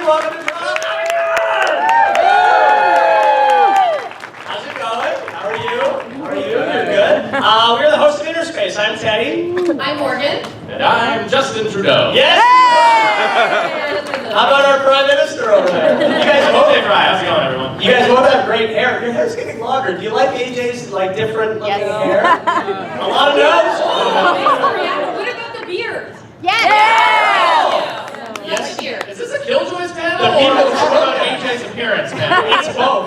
everybody. Welcome to Comicon. How's it going? How are you? How are you? You're good. We're the hosts of Interspace. I'm Teddy. I'm Morgan. And I'm Justin Trudeau. Yes. How about our Prime Minister over there? You guys both How's it going, everyone? You guys both have great hair. Your hair's getting longer. Do you like AJ's like different looking hair? A lot of no's. What about the beard? Yes. Yes. Beard. Is this a Killjoys panel? The people or about AJ's appearance panel? It's both.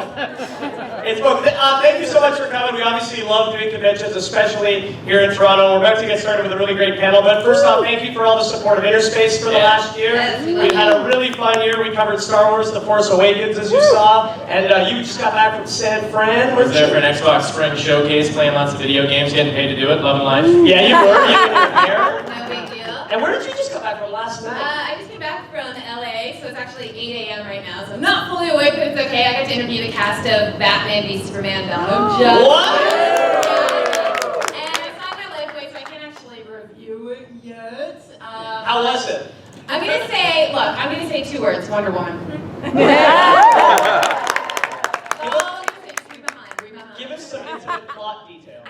It's both. Thank you so much for coming. We obviously love doing conventions, especially here in Toronto. We're about to get started with a really great panel. But first off, thank you for all the support of Interspace for the last year. We've had a really fun year. We covered Star Wars: The Force Awakens, as you saw. And you just got back from San Fran. I was there for an Xbox Spring Showcase, playing lots of video games, getting paid to do it, loving life. Yeah, you were. You were there. No big deal. And where did you just come back from last night? I just came back from LA, so it's actually 8 a.m. right now, so I'm not fully awake, but it's okay. I got to interview the cast of Batman v Superman Dawn of Justice. What? And I saw my Lifeway, so I can't actually review it yet. How was it? I'm gonna say 2 words, Wonder Woman. Give us some intimate plot details.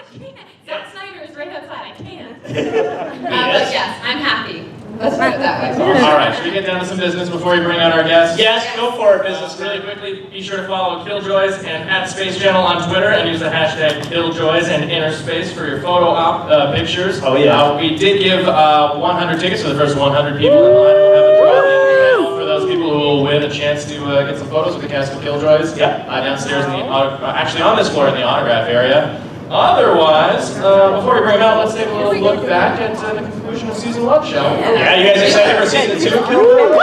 Zack Snyder is right outside, I can't. Yes. But yes, I'm happy. Let's put it that way. All right, should we get down to some business before we bring out our guests? Yes, go for it, business. Really quickly, be sure to follow Killjoys and @Space Channel on Twitter and use the hashtag Killjoys and Interspace for your photo op pictures. Oh, yeah. We did give 100 tickets for the first 100 people in line. We'll have a draw at the end of the panel for those people who will win a chance to get some photos with the cast of Killjoys. Yeah. Downstairs in the actually on this floor in the autograph area. Otherwise, before we bring them out, let's take a little look back at the conclusion of season 1, shall we? Yeah, you guys excited for season 2 of Killjoys?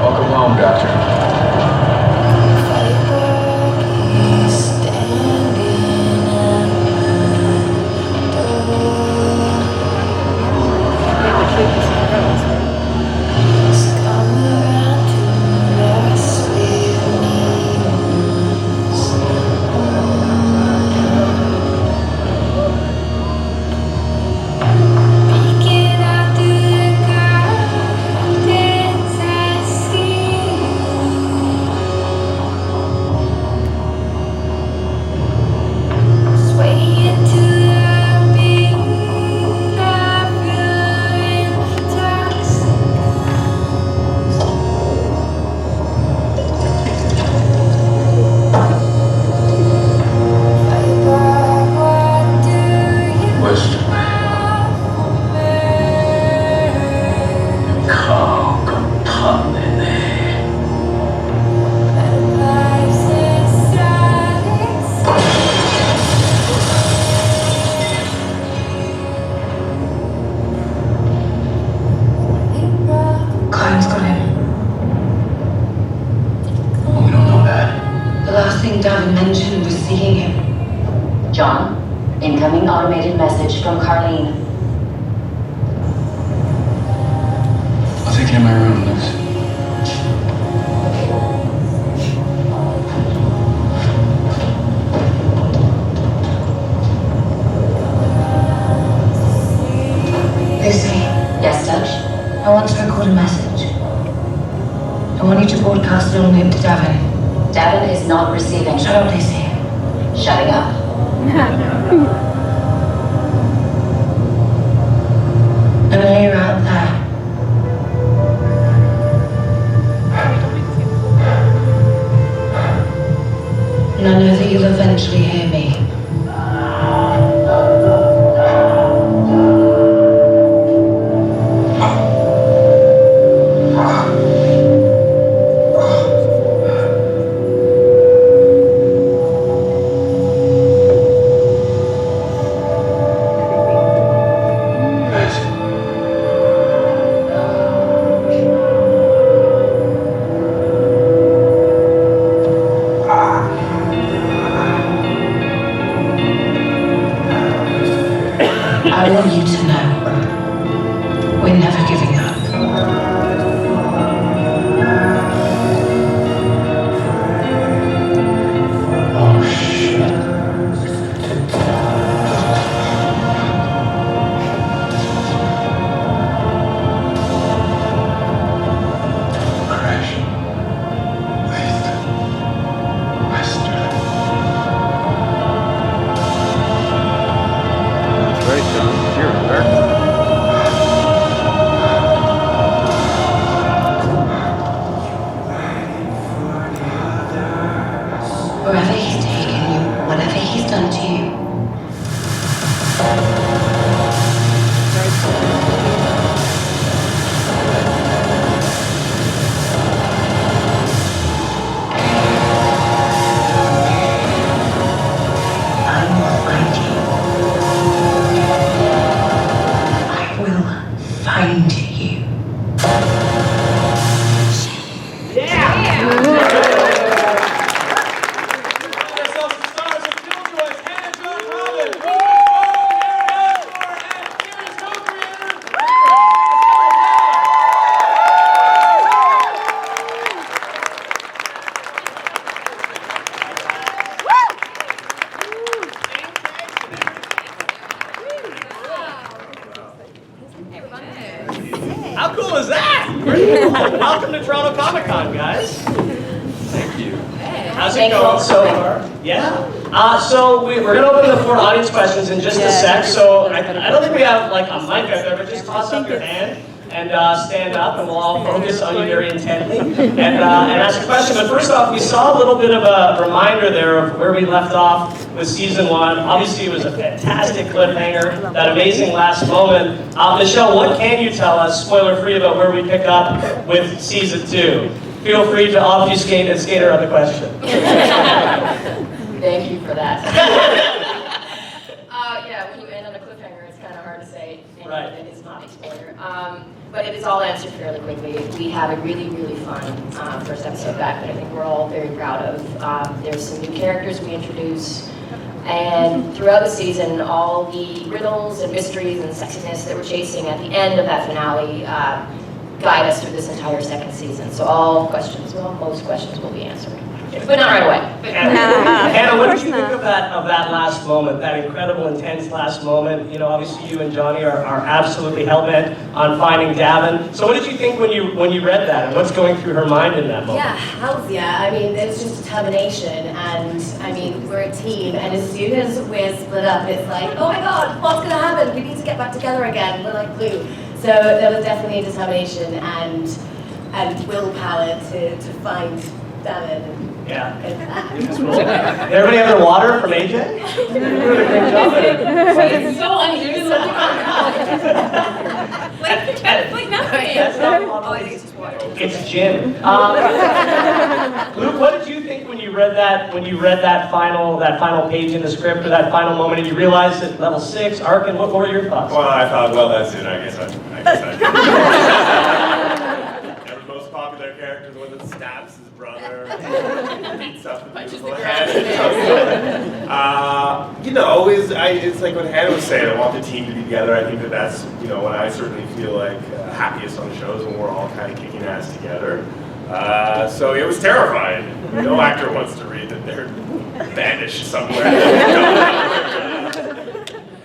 Welcome home, Doctor. John mentioned was seeing him. John, incoming automated message from Carlene. I'll take you to my room, Liz. Lizzie, Yes, Dutch? I want to record a message. I want you to broadcast it on him to Davin. Davin is not receiving. Shut up, Lizzie. Shutting up. I know you're out there. And I know that you'll eventually hear me. I want you to know, We're never giving up. Oh shit. Crash. Western. That's right, John. You're American. Wherever he's taken you, whatever he's done to you, I will find you. I will find you. Ourselves the stars of Killjoys, Hannah, John-Kamen, and series co-creator. How cool is that? Pretty cool. Welcome to Toronto Comicon, guys. Thank you. How's it going so far? Yeah. So we're going to open the floor to audience questions in just a sec. So I don't think we have like a mic out there, but just toss up your hand and stand up, and we'll all focus on you very intently and ask a question. But first off, we saw a little bit of a reminder there of where we left off with season 1. Obviously, it was a fantastic cliffhanger, that amazing last moment. Michelle, what can you tell us, spoiler-free, about where we pick up with season 2? Feel free to obfuscate and skate around the question. Thank you for that. Yeah, when you end on a cliffhanger, it's kind of hard to say anything Right. that is not a spoiler. But it is all answered fairly quickly. We have a really, really fun first episode back that I think we're all very proud of. There's some new characters we introduce. And throughout the season, all the riddles and mysteries and sexiness that we're chasing at the end of that finale guide us through this entire second season. So all questions, well, most questions will be answered. But not right away. Hannah, what did you think of that last moment, that incredible, intense last moment? You know, obviously you and Johnny are absolutely hell-bent on finding Davin. So what did you think when you read that, and what's going through her mind in that moment? Yeah, hells yeah. I mean, it's just determination, and I mean, we're a team, and as soon as we're split up, it's like, oh my god, what's gonna happen? We need to get back together again. We're like glue. So there was definitely a determination and willpower to find Davin. Yeah. Everybody have their water from AJ? You're doing a great job there. It's so unusual. like nothing. That's not Oh, I think it's just water. It's gin. Luke, what did you think when you read that? When you read that final page in the script, or that final moment, and you realized that level 6, Arkin? What were your thoughts? Well, I thought, well, that's it. I guess I Never most popular character, the one that stabs his brother, beats up the beautiful head. You know, it's like what Hannah was saying. I want the team to be together. I think that's when I certainly feel like happiest on the shows, when we're all kind of kicking ass together. So it was terrifying. No actor wants to read that they're banished somewhere.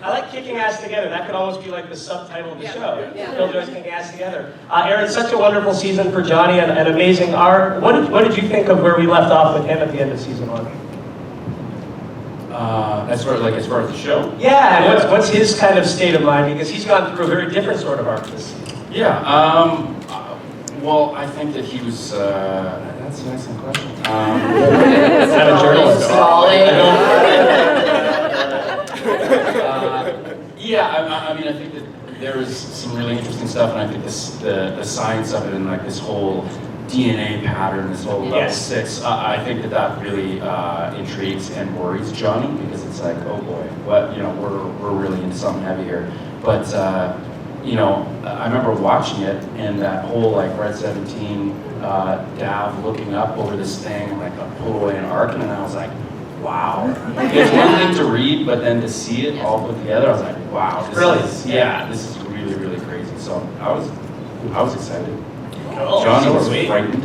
I like kicking ass together. That could almost be like the subtitle of the show. Killjoys kicking ass together. Aaron, such a wonderful season for Johnny and amazing art. What did you think of where we left off with him at the end of season 1? As far as the show? Yeah, and what's his kind of state of mind? Because he's gone through a very different sort of arc this season. Yeah. Well, I think that he was. That's an excellent question. I'm a journalist. Yeah, I mean, I think that there was some really interesting stuff, and I think the science of it, and like this whole DNA pattern, this whole level 6, I think that really intrigues and worries Johnny, because it's like, oh boy, what we're really into something heavy here. But I remember watching it, and that whole like Red 17 Dav looking up over this thing, and like pull away an Arkin, and I was like, wow. It's one thing to read, but then to see it all put together, I was like, wow. This is really, really crazy. So I was excited. Cool. John was frightened.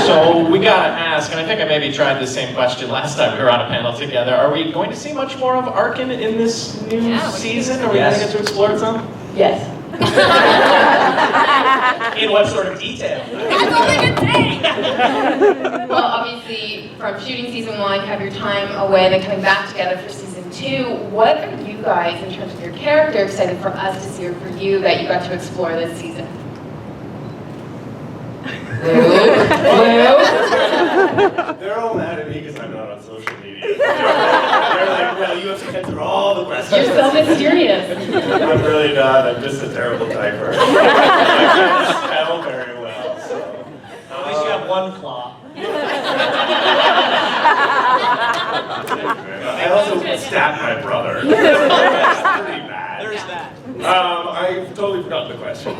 So we gotta ask, and I think I maybe tried the same question last time we were on a panel together. Are we going to see much more of Arkin in this new season? Are we going to get to explore some? Yes. In what sort of detail? That's all I can say! Well, obviously, from shooting season 1, you have your time away, then coming back together for season 2. What are you guys, in terms of your character, excited for us to see, or for you, that you got to explore this season? They're all mad at me because I'm not on social media. They're like, well, you have to answer all the questions. You're so mysterious. I'm really not. I'm just a terrible typer. I can't spell very well, so. At least you have one claw. I also stabbed my brother. That's pretty bad. There's that. I've totally forgotten the question.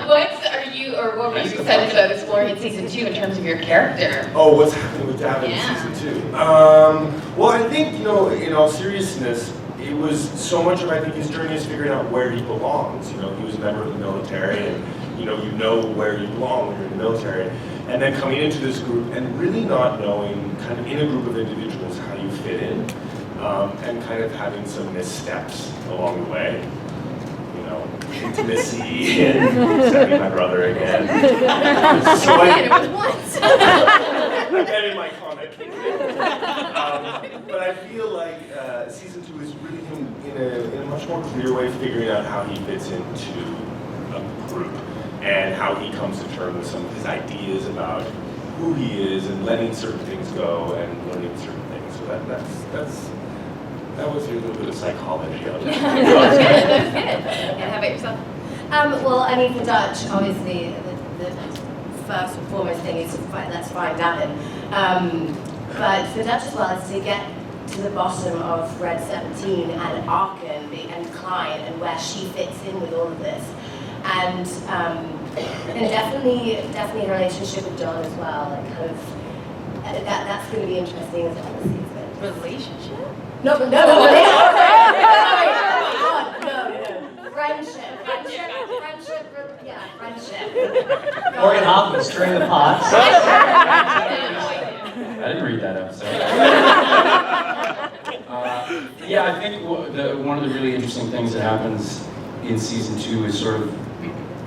What are you, or what were you excited about exploring in season 2 in terms of your character? Oh, what's happening with Davin in season 2? Well, I think, in all seriousness, it was so much of, I think, his journey is figuring out where he belongs. He was a member of the military, and you know where you belong when you're in the military. And then coming into this group and really not knowing, kind of in a group of individuals, how you fit in, and kind of having some missteps along the way. Intimacy and stabbing my brother again. So it was once. Again in my comic. But I feel like season 2 is really him in a much more clear way figuring out how he fits into a group and how he comes to terms with some of his ideas about who he is and letting certain things go and learning certain things. So that was your little bit of psychology on that. And how about yourself? Well, I mean, for Dutch, obviously, the first and foremost thing is let's find Davin. But for Dutch as well, is to get to the bottom of Red 17 and Arkin and Klein and where she fits in with all of this. And definitely a relationship with John as well. Like kind of, that's going to be interesting as well this season. Relationship? No. Friendship. Morgan Hoffman's turning the pots. I didn't read that episode. I think one of the really interesting things that happens in season 2 is sort of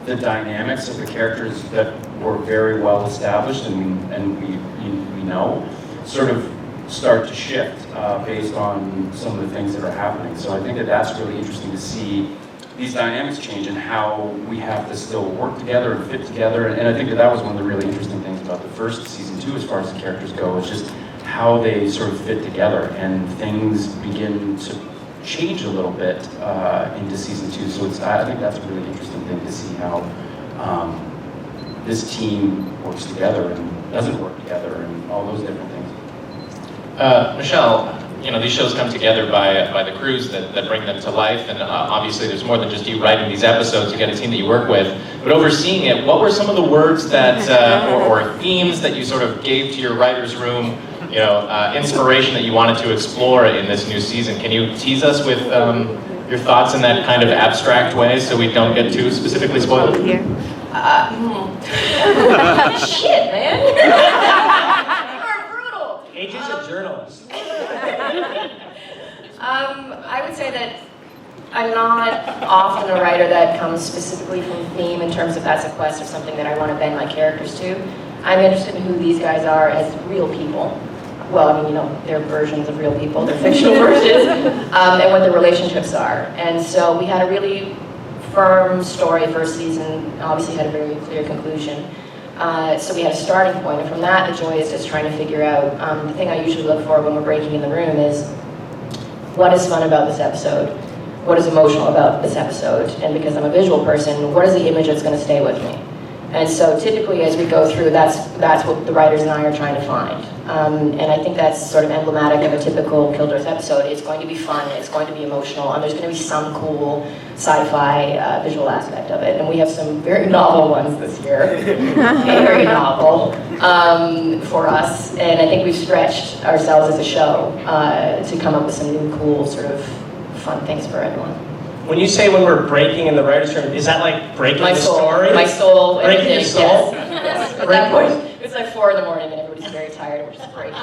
the dynamics of the characters that were very well established and we know sort of start to shift based on some of the things that are happening. So I think that's really interesting to see these dynamics change and how we have to still work together and fit together. And I think that was one of the really interesting things about the first season 2 as far as the characters go, is just how they sort of fit together and things begin to change a little bit into season 2. So I think that's a really interesting thing to see how this team works together and doesn't work together and all those different things. Michelle, these shows come together by the crews that bring them to life, and obviously there's more than just you writing these episodes. You get a team that you work with, but overseeing it, what were some of the words that or themes that you sort of gave to your writer's room, inspiration that you wanted to explore in this new season? Can you tease us with your thoughts in that kind of abstract way so we don't get too specifically spoiled? Here. Shit, man. Agent's a journalist. I would say that I'm not often a writer that comes specifically from theme in terms of that's a quest or something that I want to bend my characters to. I'm interested in who these guys are as real people. Well, I mean, they're versions of real people, they're fictional versions, and what their relationships are. And so we had a really firm story first season, obviously had a very clear conclusion. So we had a starting point, and from that, the joy is just trying to figure out, the thing I usually look for when we're breaking in the room is, what is fun about this episode? What is emotional about this episode? And because I'm a visual person, what is the image that's going to stay with me? And so typically as we go through, that's what the writers and I are trying to find. And I think that's sort of emblematic of a typical Killjoys episode. It's going to be fun, it's going to be emotional, and there's going to be some cool sci-fi visual aspect of it. And we have some very novel ones this year, very novel for us. And I think we've stretched ourselves as a show to come up with some new cool sort of fun things for everyone. When you say when we're breaking in the writer's room, is that like breaking My the soul, story? my soul. Breaking your soul? Yes. At that point, it's like 4 in the morning and everybody's very tired and we're just breaking.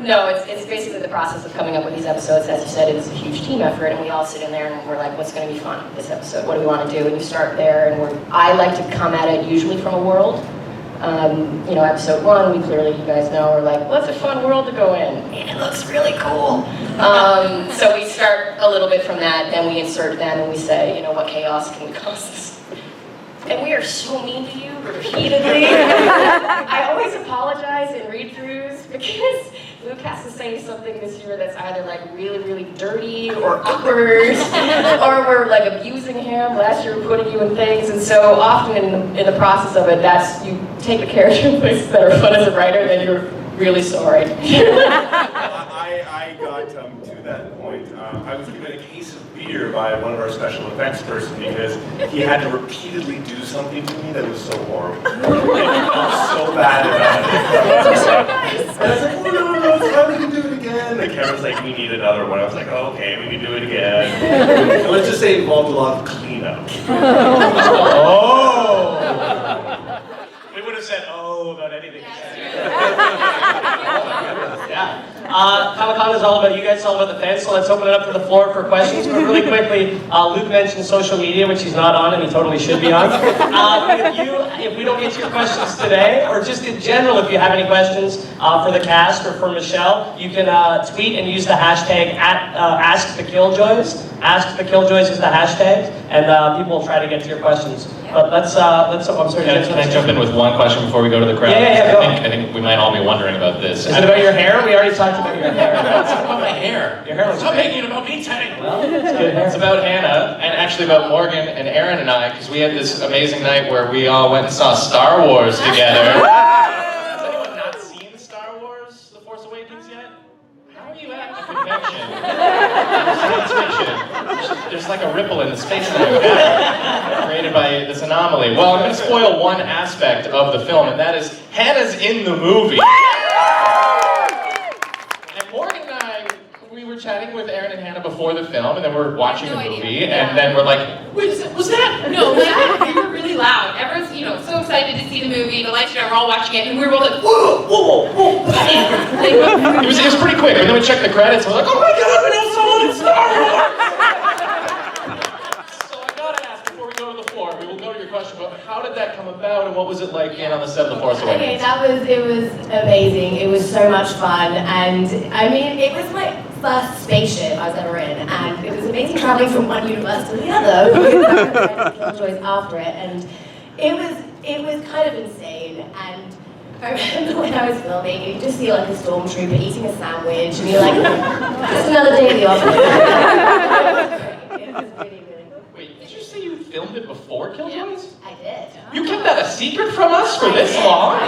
No, it's basically the process of coming up with these episodes. As you said, it's a huge team effort, and we all sit in there and we're like, what's going to be fun this episode? What do we want to do? And you start there, and I like to come at it usually from a world. You know, episode 1, we clearly, you guys know, we're like, what's a fun world to go in? And it looks really cool. So we start a little bit from that, then we insert them, and we say, you know, what chaos can we cause this? And we are so mean to you repeatedly. I always apologize in read-throughs because Luke has to say something this year that's either like really, really dirty or awkward, or we're like abusing him. Last year we're putting you in things, and so often in the process of it, that's you take the character in places that are fun as a writer, then you're really sorry. I got to that point. I was given a case of beer by one of our special effects person because he had to repeatedly do something to me that was so horrible. I felt so bad about it. And I was like, oh no, it's fine, we can do it again. The camera's like, we need another one. I was like, oh, okay, we can do it again. And let's just say it involved a lot of cleanup. Oh! We would have said, oh, about anything. Yeah. Comicon is all about you guys, it's all about the fans, so let's open it up to the floor for questions. But really quickly, Luke mentioned social media, which he's not on, and he totally should be on. If we don't get to your questions today, or just in general, if you have any questions for the cast or for Michelle, you can tweet and use the hashtag @AskTheKilljoys. Ask the Killjoys is the hashtag, and people will try to get to your questions. But let's I'm sorry. Can I jump in with one question before we go to the crowd? Yeah, I think we might all be wondering about this. Is it about your hair? We already talked about your hair. It's about my hair. Your hair looks Stop great. making it about me, Teddy. Well, it's good hair. It's about Hannah, and actually about Morgan and Aaron and I, because we had this amazing night where we all went and saw Star Wars together. Has anyone not seen Star Wars: The Force Awakens yet? How are you at the convention? Science fiction. There's like a ripple in the space-time created by this anomaly. Well, I'm going to spoil one aspect of the film, and that is Hannah's in the movie. And Morgan and I, we were chatting with Aaron and Hannah before the film, and then we're watching the movie, and then we're like, wait, was that? No, we were really loud. Everyone's, so excited to see the movie. The lights are we're all watching it, and we were both like, whoa, whoa, whoa. It was pretty quick, and then we checked the credits, and we're like, oh my god, we know someone in Star Wars! So I gotta ask, before we go to the floor, we will go to your question, but how did that come about, and what was it like being on the set of The Force Okay, Awakens? it was amazing. It was so much fun, and I mean, it was my first spaceship I was ever in, and it was amazing traveling from one universe to the other. Killjoys after it, and it was kind of insane. And I remember when I was filming, you just see like a stormtrooper eating a sandwich, and you're like, just another day in the office. It was really, really cool. Wait, did you say you filmed it before Killjoys? I did. You kept that a secret from us for this long?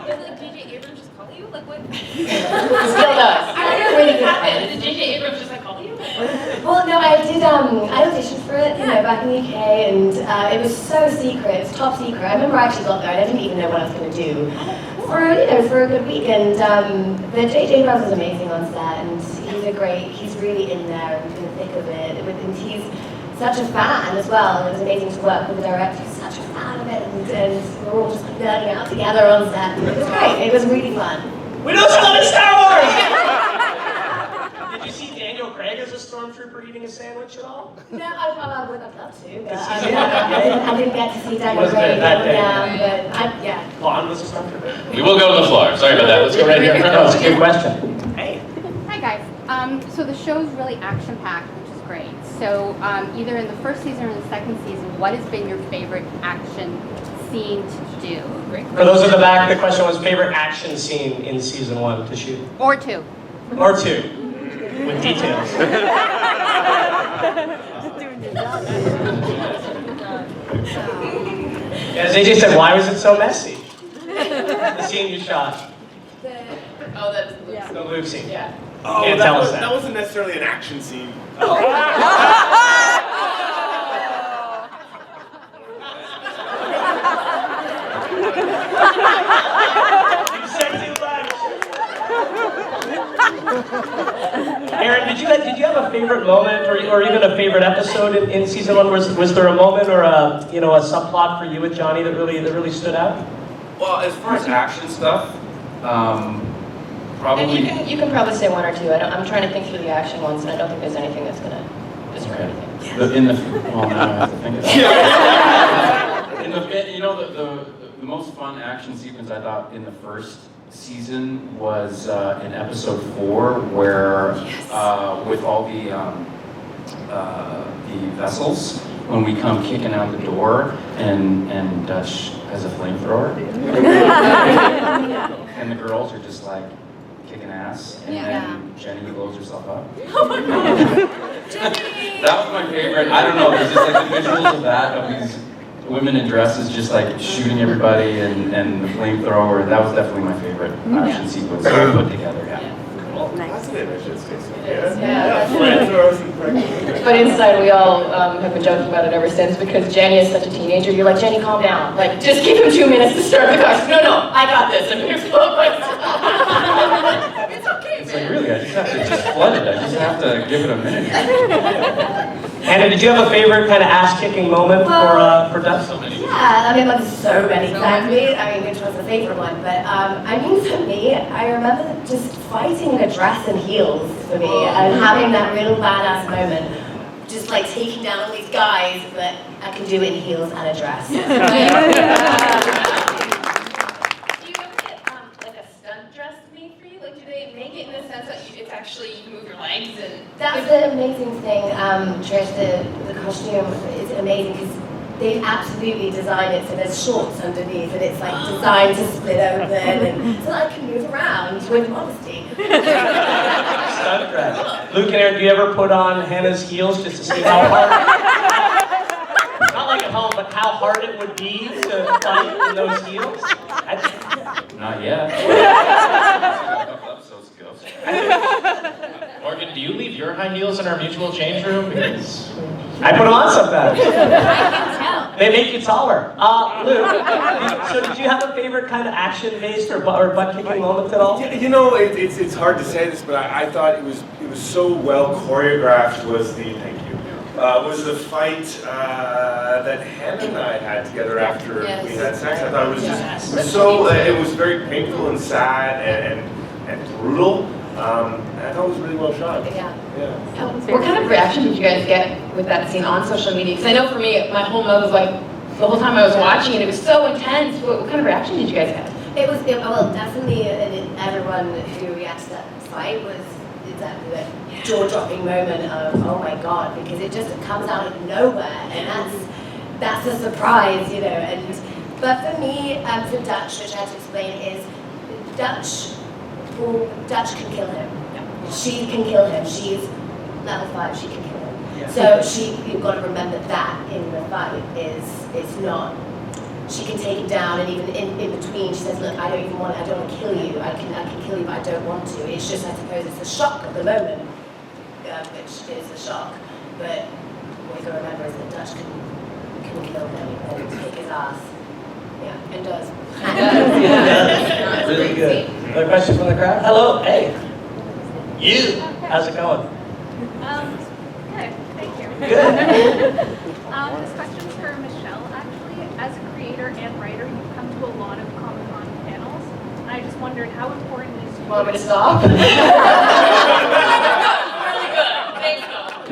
Did J.J. Abrams just call you? Like, what? Still does. I don't know Really what good happened. friend. Did J.J. Abrams just like call you? Well, no, I did. I auditioned for it, back in the UK, and it was so secret. It was top secret. I remember I actually got there, and I didn't even know what I was going to do for a good week. And but J.J. Abrams is amazing on set, and he's really in there and in the thick of it. And he's such a fan as well. And it was amazing to work with the director. He's such a fan of it, and we're all just like nerding out together on set. It was great. It was really fun. We know someone in Star Wars! Did you see Daniel Craig as a stormtrooper eating a sandwich at all? No, I would have loved to, but I didn't get to see Daniel Wasn't Craig. it that day? Yeah. Vaughn was a stormtrooper. We will go to the floor. Sorry about that. Let's go right here. That was a good question. Hey. Hi guys. So the show's really action-packed, which is great. So either in the first season or in the second season, what has been your favorite action scene to do? For those in the back, the question was favorite action scene in season 1 to shoot. Or two. Or 2. With details. As AJ said, why was it so messy? The scene you shot. Oh, that's the Yeah. The Luke scene. Yeah. Oh, Can't that, tell us that. that wasn't necessarily an action scene. You said too much. Aaron, did you have a favorite moment or even a favorite episode in season 1? Was there a moment or a subplot for you with Johnny that really stood out? Well, as far as action stuff, probably. And you can probably say one or two. I'm trying to think through the action ones, and I don't think there's anything that's gonna destroy anything. Well, now I have to think about it. The most fun action sequence I thought in the first season was in episode 4, where with all the vessels, when we come kicking out the door and Dutch has a flamethrower, and the girls are just like kicking ass, and then Jenny blows herself up. Oh my God. That was my favorite. I don't know, there's just like the visuals of that, of these women in dresses just like shooting everybody and the flamethrower. That was definitely my favorite action sequence put together. That's an image. It's Yeah. flamethrowers and pregnant. But inside, we all have been joking about it ever since because Jenny is such a teenager. You're like, Jenny, calm down. Like, just give him 2 minutes to start the car. No, I got this. I'm gonna explode myself. It's okay, It's like, really, I just flood it. I just have to give it a minute. Hannah, did you have a favorite kind of ass-kicking moment for Dutch? Yeah, I mean, there's so many. Exactly. I mean, which was the favorite one? But I mean, for me, I remember just fighting a dress and heels for me, and having that real badass moment, just like taking down all these guys, but I can do it in heels and a dress. Do you ever get like a stunt dress made for you? Like, do they make it in the sense that it's actually you can move your legs and? That's the amazing thing, Trish. The costume is amazing because they've absolutely designed it so there's shorts underneath, and it's like designed to split open, and so I can move around with modesty. Stunt dress. Luke and Aaron, do you ever put on Hannah's heels just to see how hard? Not like at home, but how hard it would be to fight in those heels? Not yet. Morgan, do you leave your high heels in our mutual change room? Because I put them on sometimes. I can tell. They make you taller. Luke, so did you have a favorite kind of action-based or butt-kicking moment at all? You know, it's hard to say this, but I thought it was so well choreographed. Was the fight that Hannah and I had together after we had sex. I thought it was just it was very painful and sad and brutal. And I thought it was really well shot. Yeah. What kind of reaction did you guys get with that scene on social media? Because I know for me, my whole mouth was like, the whole time I was watching it, it was so intense. What kind of reaction did you guys get? Well, definitely everyone who reacted to that fight was exactly that jaw-dropping moment of, oh my God, because it just comes out of nowhere, and that's a surprise, but for me, for Dutch, which I have to explain, is Dutch can kill him. She can kill him. She's level 5. She can kill him. Yeah. So you've got to remember that in the fight it's not. She can take him down, and even in between, she says, "Look, I don't want to kill you. I can kill you, but I don't want to." It's just, I suppose, it's the shock of the moment, which is a shock. But what you got to remember is that Dutch can kill him and kick his ass. Yeah, and does. Yeah. Really good. Another question from the crowd? Hello, hey. You. How's it going? Good, thank you. Good. This question is for Michelle, actually. As a creator and writer, you've come to a lot of Comicon panels, and I just wondered how important it is to you. Want me to stop? Really good. Thanks, I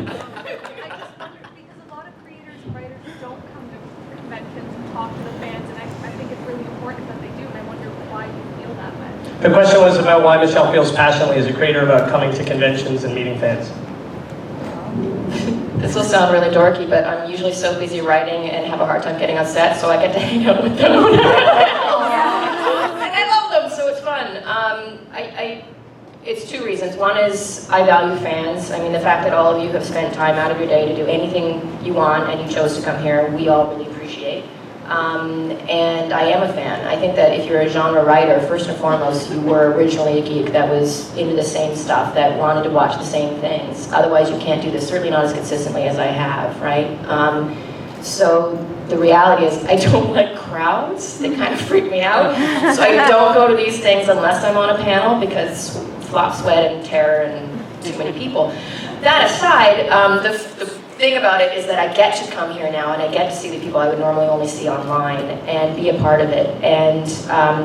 just wondered, because a lot of creators and writers don't come to conventions and talk to the fans, and I think it's really important that they do, and I wonder why you feel that way. The question was about why Michelle feels passionately as a creator about coming to conventions and meeting fans. This will sound really dorky, but I'm usually so busy writing and have a hard time getting on set, so I get to hang out with them. And I love them, so it's fun. It's 2 reasons. One is I value fans. I mean, the fact that all of you have spent time out of your day to do anything you want and you chose to come here, we all really appreciate. And I am a fan. I think that if you're a genre writer, first and foremost, you were originally a geek that was into the same stuff, that wanted to watch the same things. Otherwise, you can't do this, certainly not as consistently as I have, right? So the reality is, I don't like crowds. They kind of freak me out. So I don't go to these things unless I'm on a panel, because flop, sweat, and terror, and too many people. That aside, the thing about it is that I get to come here now and I get to see the people I would normally only see online and be a part of it. And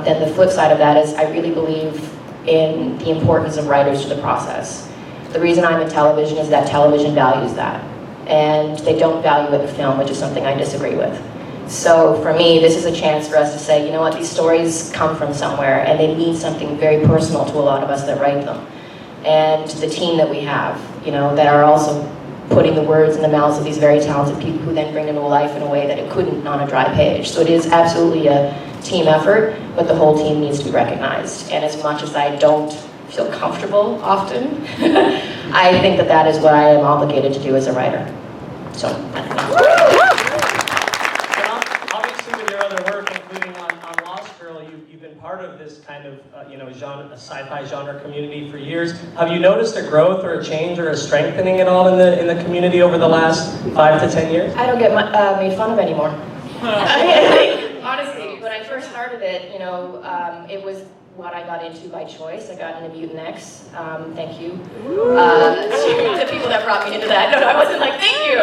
then the flip side of that is I really believe in the importance of writers to the process. The reason I'm in television is that television values that. And they don't value it in film, which is something I disagree with. So for me, this is a chance for us to say, you know what, these stories come from somewhere and they mean something very personal to a lot of us that write them. And the team that we have, you know, that are also putting the words in the mouths of these very talented people who then bring them to life in a way that it couldn't on a dry page. So it is absolutely a team effort, but the whole team needs to be recognized. And as much as I don't feel comfortable often, I think that that is what I am obligated to do as a writer. So. Obviously, with your other work, including on Lost Girl, you've been part of this kind of genre, a sci-fi genre community for years. Have you noticed a growth or a change or a strengthening at all in the community over the last 5 to 10 years? I don't get made fun of anymore. Honestly, when I first started it, you know, it was what I got into by choice. I got into Mutant X. Thank you. To the people that brought me into that. No, I wasn't like, thank you.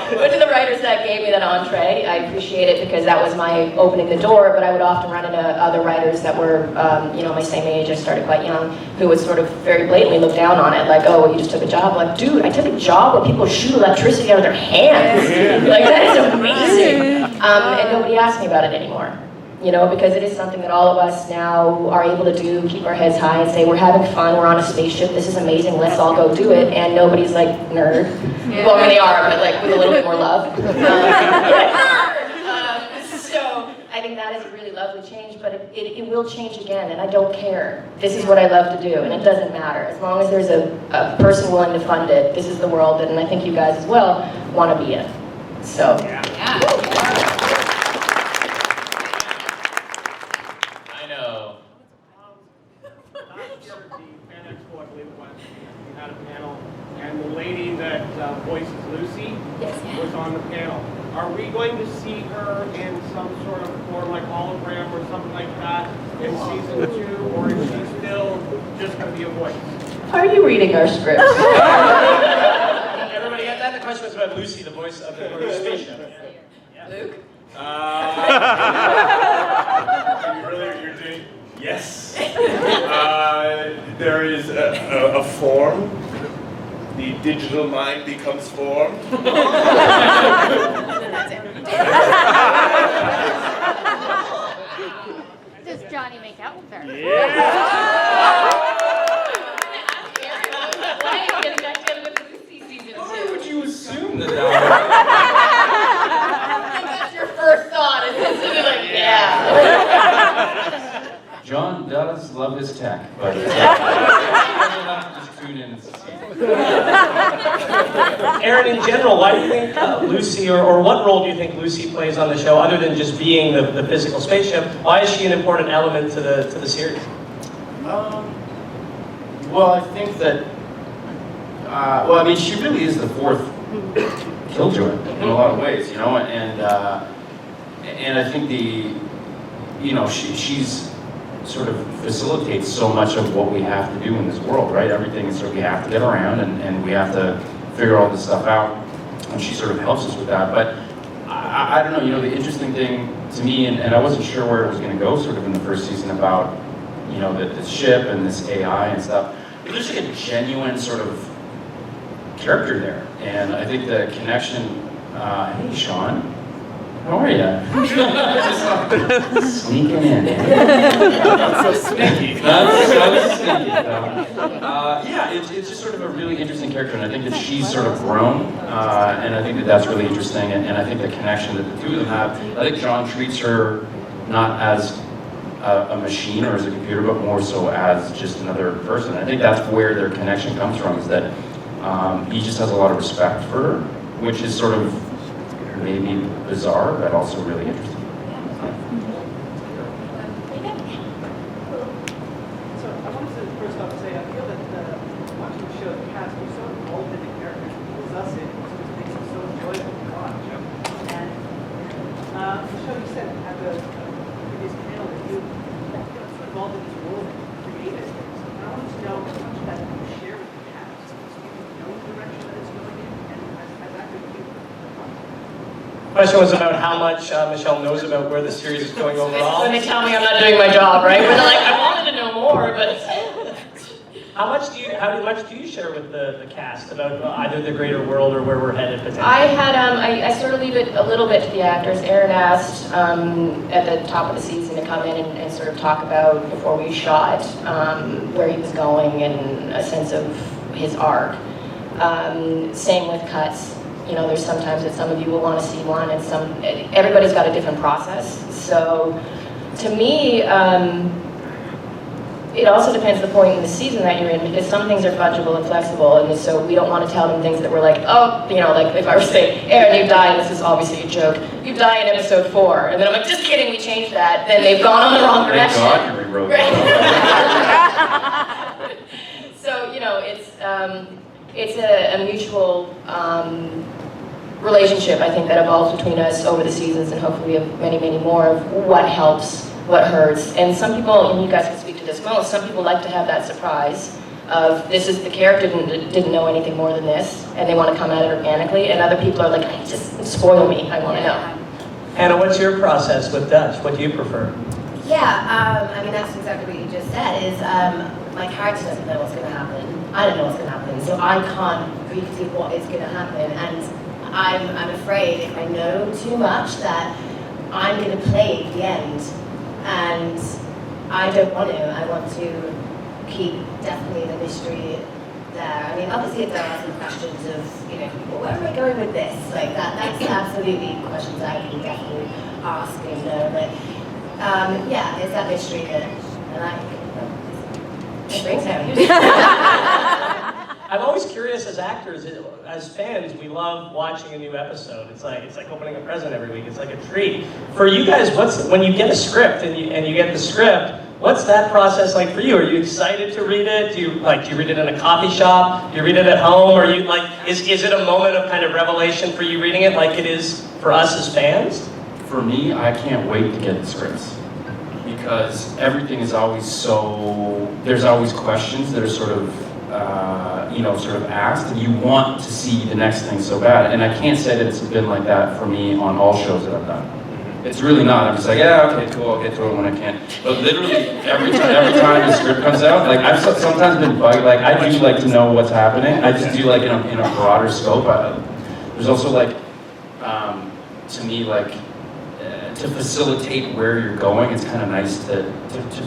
But to the writers that gave me that entree, I appreciate it because that was my opening the door, but I would often run into other writers that were, you know, my same age. I started quite young, who would sort of very blatantly look down on it, like, oh, well, you just took a job. I'm like, dude, I took a job where people shoot electricity out of their hands. Like, that is amazing. And nobody asks me about it anymore. You know, because it is something that all of us now are able to do, keep our heads high and say, we're having fun, we're on a spaceship, this is amazing, let's all go do it. And nobody's like, nerd. Yeah. Well, I mean, they are, but like with a little bit more love. So I think that is a really lovely change, but it will change again, and I don't care. This is what I love to do, and it doesn't matter. As long as there's a person willing to fund it, this is the world, and I think you guys as well want to be in. So. Yeah. And the lady that voices Lucy was on the panel. Are we going to see her in some sort of form like hologram or something like that in season 2, or is she still just going to be a voice? Are you reading our script? Everybody got that? The question was about Lucy, the voice of the spaceship. Yeah. Luke? You're doing? Yes. There is a form. The digital mind becomes formed. Does Johnny make out with her? Why would you assume that? That's your first thought. It's instantly like, yeah. John does love his tech, but just tune in and see. Aaron, in general, why do you think Lucy, or what role do you think Lucy plays on the show, other than just being the physical spaceship? Why is she an important element to the series? Well, I think that, well, I mean, she really is the fourth Killjoy in a lot of ways, you know, and I think she's sort of facilitates so much of what we have to do in this world, right? Everything is sort of, we have to get around and we have to figure all this stuff out, and she sort of helps us with that. But I don't know, you know, the interesting thing to me, and I wasn't sure where it was going to go sort of in the first season about, you know, the ship and this AI and stuff, but there's like a genuine sort of character there, and I think the connection, hey Sean, how are you? Sneaking in. That's so sneaky. That's so sneaky. Yeah, it's just sort of a really interesting character, and I think that she's sort of grown, and I think that that's really interesting, and I think the connection that the two of them have, I think John treats her not as a machine or as a computer, but more so as just another person. I think that's where their connection comes from, is that he just has a lot of respect for her, which is sort of maybe bizarre, but also really interesting. So I wanted to first off say, I feel that watching the show, the cast, we're so involved in the characters, it pulls us in, so it makes it so enjoyable to watch. And Michelle, you said at the previous panel that you so involved in this world that you created. So I wanted to know how much of that you share with the cast, so you know the direction that it's going in, and as actors, you. Question was about how much Michelle knows about where the series is going overall. When they tell me I'm not doing my job, right? Where they're like, I wanted to know more, but. How much do you share with the cast about either the greater world or where we're headed potentially? I had, I sort of leave it a little bit to the actors. Aaron asked at the top of the season to come in and sort of talk about, before we shot, where he was going and a sense of his arc. Same with cuts. You know, there's sometimes that some of you will want to see one, and everybody's got a different process. So, to me, it also depends the point in the season that you're in, because some things are fungible and flexible, and so we don't want to tell them things that we're like, oh, you know, like if I were to say, Aaron, you die, and this is obviously a joke, you die in episode 4, and then I'm like, just kidding, we changed that, then they've gone on the wrong direction. Thank God you rewrote that. So, you know, it's a mutual relationship, I think, that evolves between us over the seasons, and hopefully we have many, many more of what helps, what hurts. And some people, and you guys can speak to this most, some people like to have that surprise of, this is the character didn't know anything more than this, and they want to come at it organically, and other people are like, just spoil me, I want to know. Hannah, what's your process with Dutch? What do you prefer? Yeah, I mean, that's exactly what you just said, is my character doesn't know what's going to happen. I don't know what's going to happen, so I can't predict what is going to happen, and I'm afraid if I know too much that I'm going to play at the end, and I don't want to. I want to keep definitely the mystery there. I mean, obviously there are some questions of, you know, well, where am I going with this? Like that's absolutely questions I can definitely ask and know, but yeah, it's that mystery that I like. It brings home. I'm always curious as actors, as fans, we love watching a new episode. It's like opening a present every week. It's like a treat. For you guys, when you get a script and you get the script, what's that process like for you? Are you excited to read it? Do you read it in a coffee shop? Do you read it at home? Or you is it a moment of kind of revelation for you reading it like it is for us as fans? For me, I can't wait to get the scripts, because everything is always there's always questions that are sort of asked, and you want to see the next thing so bad. And I can't say that it's been like that for me on all shows that I've done. It's really not. I'm just like, yeah, okay, cool, I'll get to it when I can. But literally, every time the script comes out, like I've sometimes been bugged. Like I do like to know what's happening. I just do like in a broader scope. There's also like, to me, like to facilitate where you're going. It's kind of nice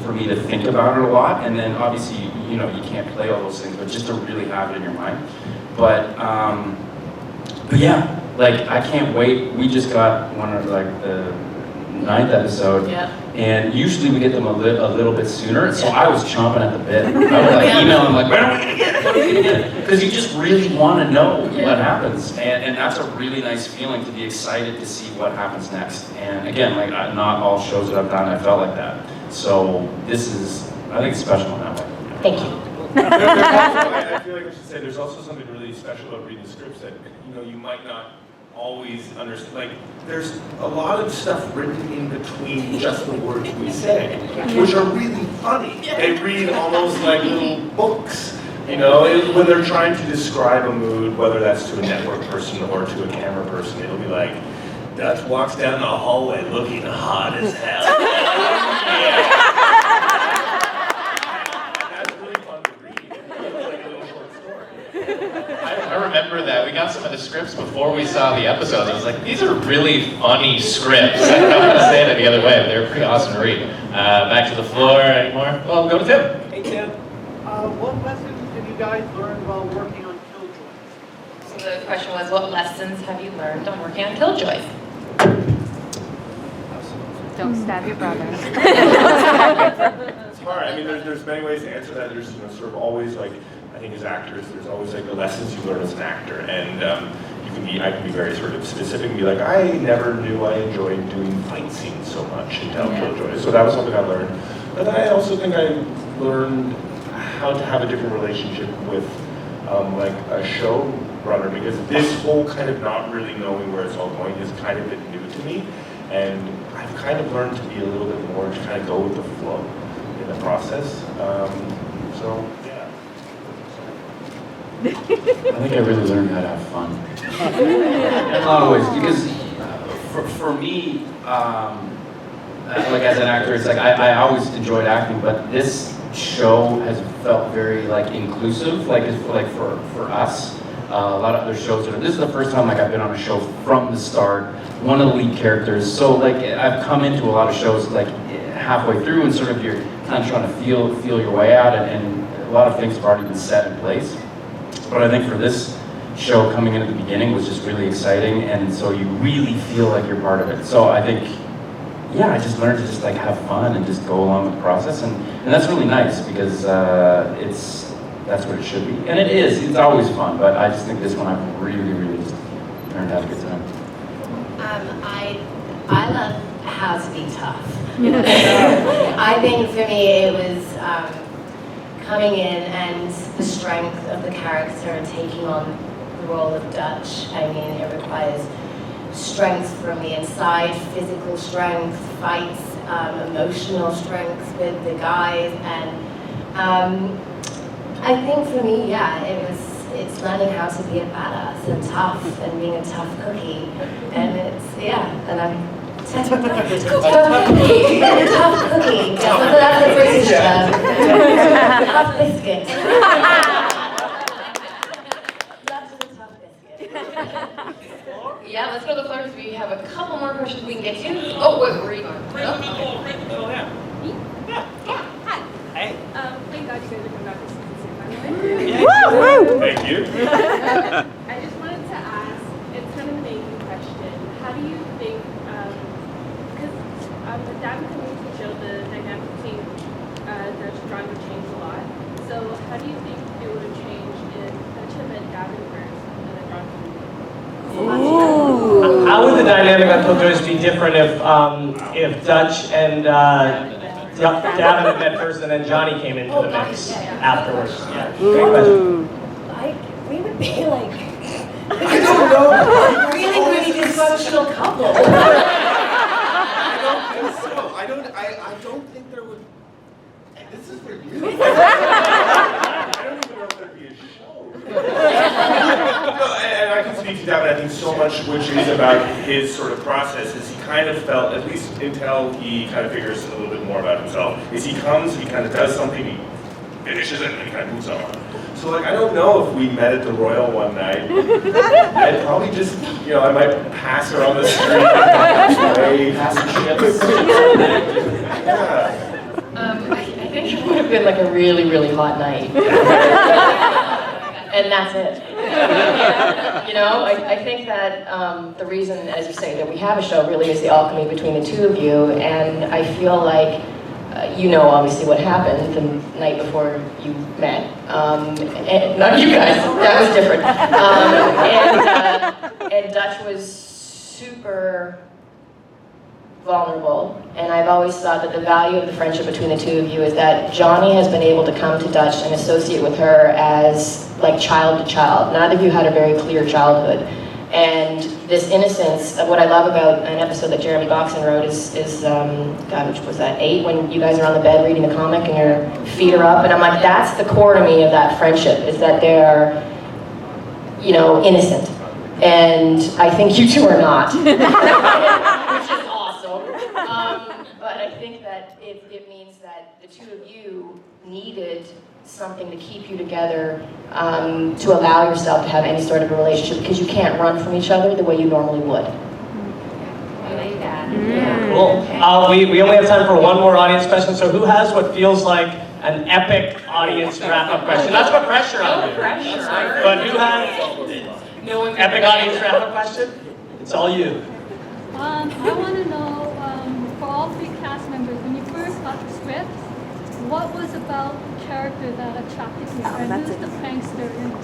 for me to think about it a lot, and then obviously you can't play all those things, but just to really have it in your mind. But yeah, like I can't wait. We just got one of like the 9th episode, and usually we get them a little bit sooner. So I was chomping at the bit. I was like emailing like, when are we gonna get it? When are we gonna get it? Because you just really want to know what happens, and that's a really nice feeling, to be excited to see what happens next. And again, like not all shows that I've done, I felt like that. So this is, I think, it's special in that way. Thank you. I feel like I should say there's also something really special about reading scripts that you might not always understand. Like there's a lot of stuff written in between just the words we say, which are really funny. They read almost like little books, when they're trying to describe a mood, whether that's to a network person or to a camera person. It'll be like, Dutch walks down the hallway looking hot as hell. Yeah. I remember that. We got some of the scripts before we saw the episodes. I was like, these are really funny scripts. I don't know how to say it any other way, but they were pretty awesome to read. Back to the floor. Any more? Well, go to Tim. Hey, Tim. What lessons did you guys learn while working on Killjoys? So the question was, what lessons have you learned on working on Killjoys? Don't stab your brother. It's hard. I mean, there's many ways to answer that. There's sort of always like, I think as actors, there's always like the lessons you learn as an actor, and you I can be very sort of specific and be like, I never knew I enjoyed doing fight scenes so much until Killjoys. So that was something I learned. But I also think I learned how to have a different relationship with like a showrunner, because this whole kind of not really knowing where it's all going has kind of been new to me. And I've kind of learned to be a little bit more, to kind of go with the flow in the process. So, yeah. I think I really learned how to have fun. In a lot of ways, because for me, like as an actor, it's like I always enjoyed acting, but this show has felt very like inclusive, like for us. A lot of other shows, this is the first time like I've been on a show from the start, one of the lead characters. So like I've come into a lot of shows like halfway through, and sort of you're kind of trying to feel your way out, and a lot of things have already been set in place. But I think for this show, coming in at the beginning was just really exciting, and so you really feel like you're part of it. So I think, yeah, I just learned to just like have fun and just go along with the process, and that's really nice, because that's what it should be. And it's always fun, but I just think this one I've really just learned to have a good time. I love how to be tough. I think for me it was coming in and the strength of the character and taking on the role of Dutch. I mean, it requires strength from the inside, physical strength, fights, emotional strength with the guys, and I think for me, yeah, it's learning how to be a badass and tough and being a tough cookie, and and I'm tough cookie. Yeah, so that's a British term. Tough biscuit. That's a tough biscuit. Yeah, let's go to the floor because we have a couple more questions we can get to. Oh, wait, where are you going? Hi. Thank God you guys are coming back to season 2, by the way. Thank you. I just wanted to ask, it's kind of an easy question. How do you think, because the Davin community show, the dynamic between Dutch and John would change a lot. So how do you think it would have changed if Dutch had been Davin first and then John community? How would the dynamic on Killjoys be different if Dutch and Davin had met first and then Johnny came into the mix afterwards? Yeah. Great question. We would be like I don't know. really dysfunctional couple. I don't think so. I don't think there would. This is for you. I don't even know if there'd be a show. No, and I can speak to Davin. I think so much, which is about his sort of process, is he kind of felt, at least until he kind of figures a little bit more about himself, is he comes, he kind of does something, he finishes it, and then he kind of moves on. So like, I don't know if we met at the Royal one night, I'd probably just, I might pass her on the street, and pass the chips. I think it would have been like a really, really hot night. And that's it. I think that the reason, as you say, that we have a show really is the alchemy between the two of you, and I feel like obviously what happened the night before you met. And not you guys, that was different. And Dutch was super vulnerable, and I've always thought that the value of the friendship between the two of you is that Johnny has been able to come to Dutch and associate with her as like child to child. Neither of you had a very clear childhood. And this innocence, what I love about an episode that Jeremy Boxen wrote is God, which was that 8, when you guys are on the bed reading the comic and your feet are up, and I'm like, that's the core to me of that friendship, is that they're, innocent. And I think you two are not, which is awesome. But I think that it means that the two of you needed something to keep you together, to allow yourself to have any sort of a relationship, because you can't run from each other the way you normally would. I like that. Cool. We only have time for one more audience question, so who has what feels like an epic audience wrap-up question? That's what pressure on you. But who has epic audience wrap-up question? It's all you. I want to know, for all 3 cast members, when you first got the script, what was about the character that attracted you, and who's the prankster in the...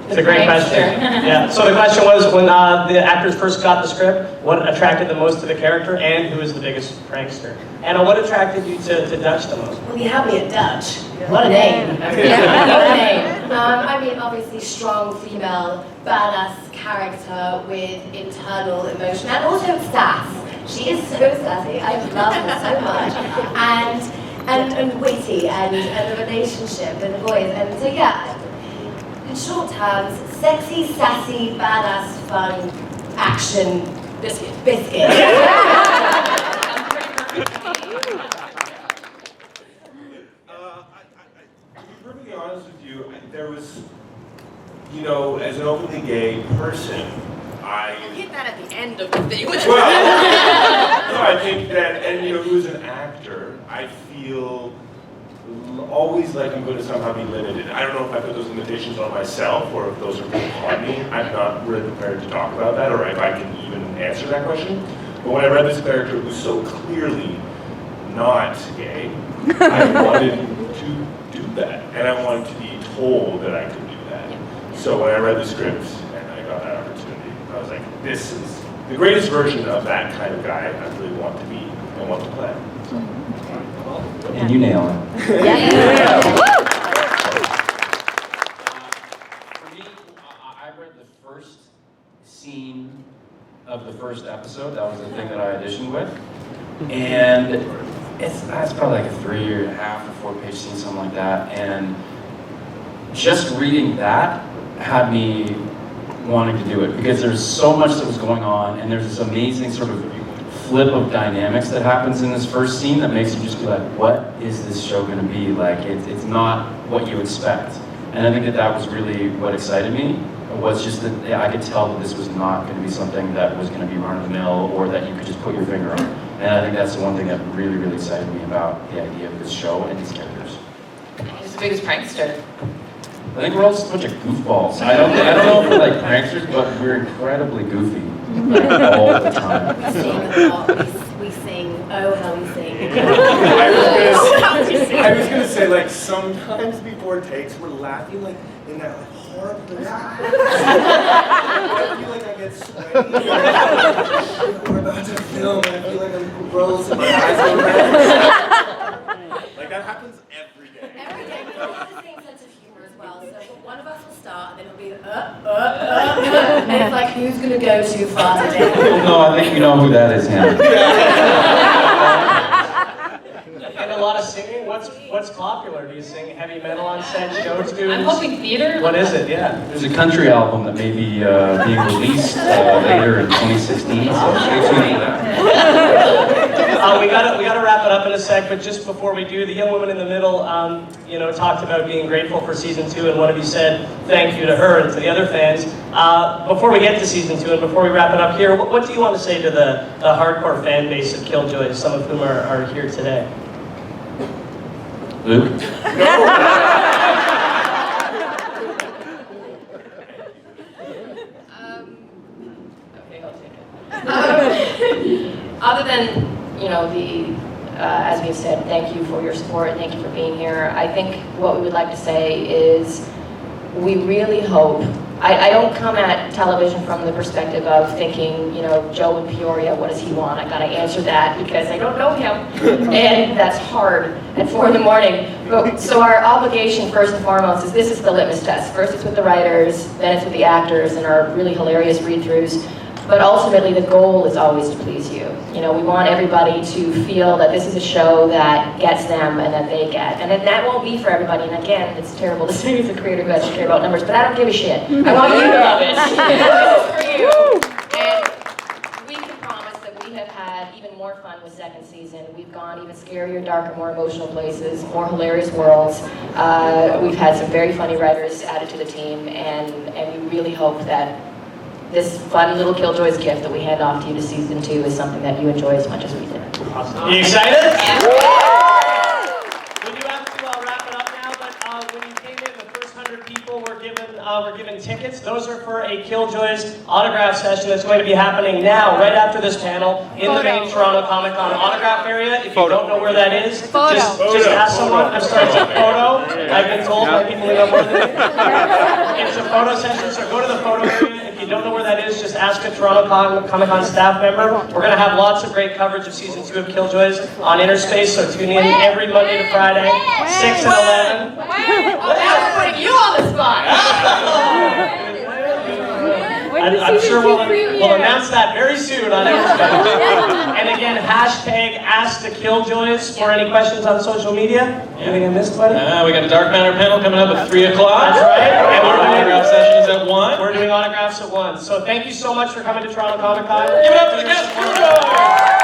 It's a great question. Yeah. So the question was, when the actors first got the script, what attracted them most to the character, and who is the biggest prankster? Anna, what attracted you to Dutch the most? Well, you have me at Dutch. What a name. What a name. I mean, obviously strong female, badass character with internal emotion and also sass. She is so sassy. I love her so much. And witty and a relationship and a voice. And so yeah, in short terms, sexy, sassy, badass, fun, action, biscuit. To be perfectly honest with you, there was, you know, as an openly gay person, I Get that at the end of the thing. well, no, I think that, and you know, who's an actor, I feel always like I'm going to somehow be limited. I don't know if I put those limitations on myself or if those are put on me. I'm not really prepared to talk about that or if I can even answer that question. But when I read this character who's so clearly not gay, I wanted to do that. And I wanted to be told that I could do that. So when I read the script and I got that opportunity, I was like, this is the greatest version of that kind of guy I really want to be and want to play. And you nail it. For me, I read the first scene of the first episode. That was the thing that I auditioned with. And that's probably like a 3.5 or 4-page scene, something like that. And just reading that had me wanting to do it because there's so much that was going on, and there's this amazing sort of flip of dynamics that happens in this first scene that makes you just be like, what is this show going to be? Like, it's not what you expect. And I think that was really what excited me, was just that I could tell that this was not going to be something that was going to be run-of-the-mill or that you could just put your finger on. And I think that's the one thing that really, really excited me about the idea of this show and these characters. Who's the biggest prankster? I think we're all just a bunch of goofballs. I don't know if we're like pranksters, but we're incredibly goofy, like, all the time. We sing a lot. We sing, oh how we sing. I was gonna say, like, sometimes before takes, we're laughing like in that like horrible. I feel like I get sweaty. We're about to film, and I feel like I'm gross and my eyes are red. Like that happens every day. Every day, we all have the same sense of humor as well. So one of us will start, and then it'll be and it's like, who's gonna go too far today? No, I think you know who that is, Hannah. And a lot of singing. What's popular? Do you sing heavy metal on set, show tunes? I'm hoping theater. What is it? Yeah. There's a country album that may be being released later in 2016, so stay tuned for that. We gotta wrap it up in a sec, but just before we do, the young woman in the middle, talked about being grateful for season 2, and one of you said thank you to her and to the other fans. Before we get to season 2 and before we wrap it up here, what do you want to say to the hardcore fan base of Killjoys, some of whom are here today? Luke? Okay, I'll take it. Other than, as we've said, thank you for your support, thank you for being here. I think what we would like to say is we really hope, I don't come at television from the perspective of thinking, Joe in Peoria, what does he want? I gotta answer that because I don't know him. And that's hard at 4 in the morning. So our obligation first and foremost is this is the litmus test. First it's with the writers, then it's with the actors and our really hilarious read-throughs. But ultimately the goal is always to please you. We want everybody to feel that this is a show that gets them and that they get. And that won't be for everybody. And again, it's terrible to say as a creator who has to care about numbers, but I don't give a shit. I want you to love it. This is for you. And we can promise that we have had even more fun with second season. We've gone even scarier, darker, more emotional places, more hilarious worlds. We've had some very funny writers added to the team, and we really hope that this fun little Killjoys gift that we hand off to you to season 2 is something that you enjoy as much as we did. Awesome. You excited? Yeah. We do have to wrap it up now, but when you came in the first 100 200 people were given tickets. Those are for a Killjoys autograph session that's going to be happening now, right after this panel, in the main Toronto Comicon autograph area. If you don't know where that is, just ask someone. I'm sorry, it's a photo. I've been told by people who know more than me. It's a photo session, so go to the photo area. If you don't know where that is, just ask a Toronto Comicon staff member. We're going to have lots of great coverage of season 2 of Killjoys on Interspace, so tune in every Monday to Friday, 6 and 11. Now we're putting you on the spot. I'm sure we'll announce that very soon on Interspace. And again, hashtag #AskTheKilljoys for any questions on social media. Anything I missed, buddy? We got a Dark Matter panel coming up at 3 o'clock. That's right. And our autograph session is at 1. We're doing autographs at 1. So thank you so much for coming to Toronto Comic Con. Give it up for the guest, Killjoys!